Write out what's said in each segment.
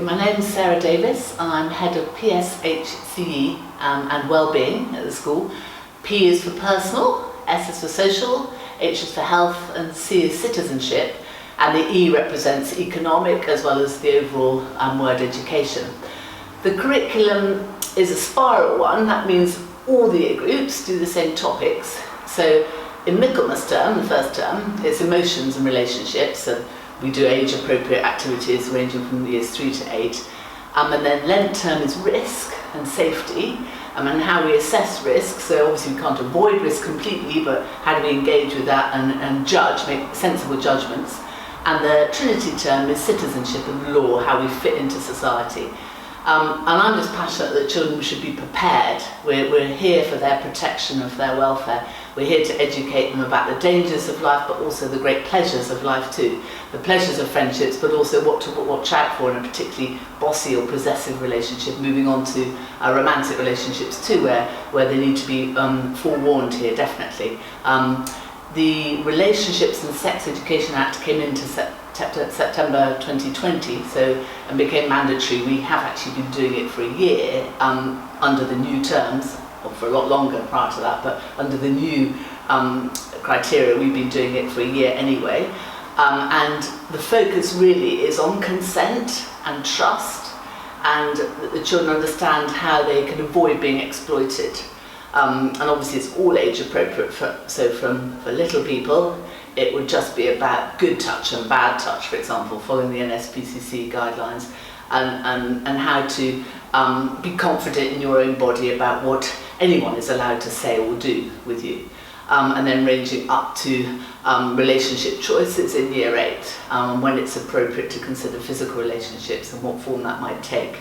My name is Sarah Davis. I'm Head of PSHCE and Wellbeing at the school. P is for personal, S is for social, H is for health, and C is citizenship, and the E represents economic as well as the overall word education. The curriculum is a spiral one. That means all the year groups do the same topics. So in Michaelmas term, the first term, it's emotions and relationships, and we do age-appropriate activities ranging from years 3 to 8. And then Lent term is risk and safety, and how we assess risk. So obviously we can't avoid risk completely, but how do we engage with that and judge, make sensible judgments. And the Trinity term is citizenship and law, how we fit into society. And I'm just passionate that children should be prepared. We're here for their protection, of their welfare. We're here to educate them about the dangers of life, but also the great pleasures of life too. The pleasures of friendships, but also what to watch out for in a particularly bossy or possessive relationship, moving on to romantic relationships too, where they need to be forewarned here, definitely. The Relationships and Sex Education Act came into September 2020, and became mandatory. We have actually been doing it for a year under the new terms, or for a lot longer prior to that, but under the new criteria we've been doing it for a year anyway. And the focus really is on consent and trust, and that the children understand how they can avoid being exploited. And obviously it's all age appropriate, so for little people it would just be about good touch and bad touch, for example, following the NSPCC guidelines, and how to be confident in your own body about what anyone is allowed to say or do with you. And then ranging up to relationship choices in year 8, when it's appropriate to consider physical relationships and what form that might take.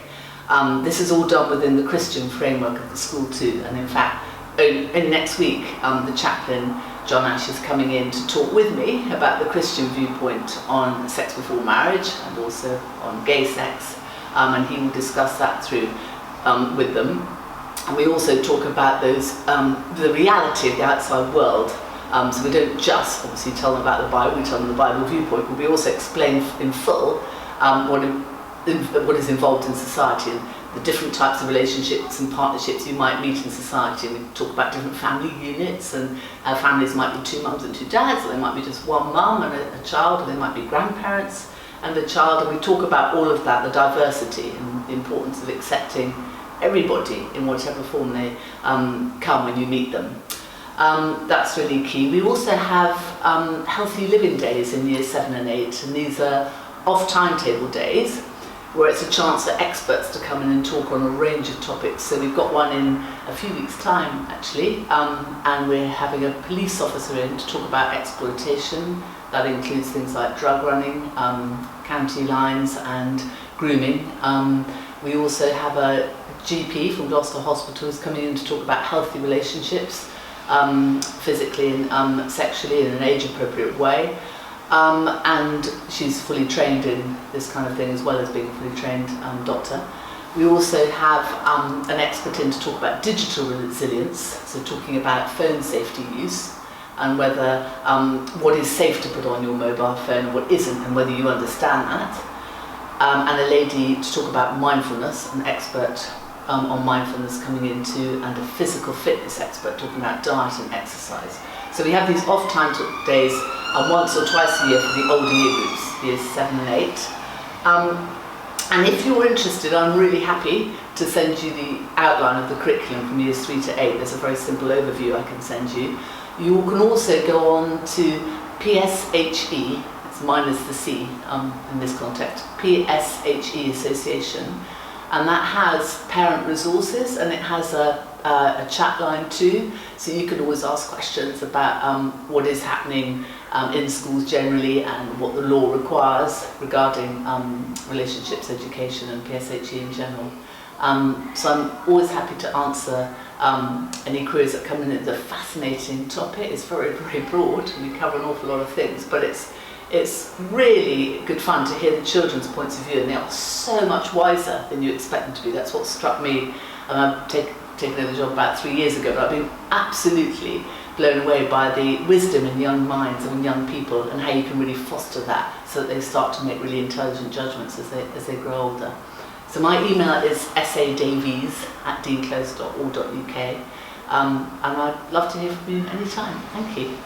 This is all done within the Christian framework of the school too, and in fact, in next week, the chaplain John Ash is coming in to talk with me about the Christian viewpoint on sex before marriage and also on gay sex, and he will discuss that through with them. And we also talk about the reality of the outside world. So we don't just obviously tell them about the Bible, we tell them the Bible viewpoint, but we also explain in full what is involved in society and the different types of relationships and partnerships you might meet in society. And we talk about different family units, and families might be 2 mums and 2 dads, or they might be just one mum and a child, or they might be grandparents and a child, and we talk about all of that, the diversity and the importance of accepting everybody in whatever form they come when you meet them. That's really key. We also have healthy living days in years 7 and 8, and these are off timetable days, where it's a chance for experts to come in and talk on a range of topics. So we've got one in a few weeks' time, actually, and we're having a police officer in to talk about exploitation. That includes things like drug running, county lines, and grooming. We also have a GP from Gloucester Hospital who's coming in to talk about healthy relationships, physically and sexually in an age-appropriate way. And she's fully trained in this kind of thing, as well as being a fully trained doctor. We also have an expert in to talk about digital resilience, so talking about phone safety use and whether what is safe to put on your mobile phone and what isn't, and whether you understand that. And a lady to talk about mindfulness, an expert on mindfulness coming into, and a physical fitness expert talking about diet and exercise. So we have these off-time days once or twice a year for the older year groups, years 7 and 8. And if you're interested, I'm really happy to send you the outline of the curriculum from years 3 to 8. There's a very simple overview I can send you. You can also go on to PSHE, it's minus the C in this context, PSHE Association, and that has parent resources, and it has a chat line too, so you can always ask questions about what is happening in schools generally and what the law requires regarding relationships education and PSHE in general. So I'm always happy to answer any queries that come in. It's a fascinating topic. It's very, very broad, and we cover an awful lot of things, but it's really good fun to hear the children's points of view, and they are so much wiser than you expect them to be. That's what struck me. I've taken over the job about 3 years ago, but I've been absolutely blown away by the wisdom in young minds and young people, and how you can really foster that so that they start to make really intelligent judgments as they grow older. So my email is sadavies@deanclose.org.uk, and I'd love to hear from you anytime. Thank you.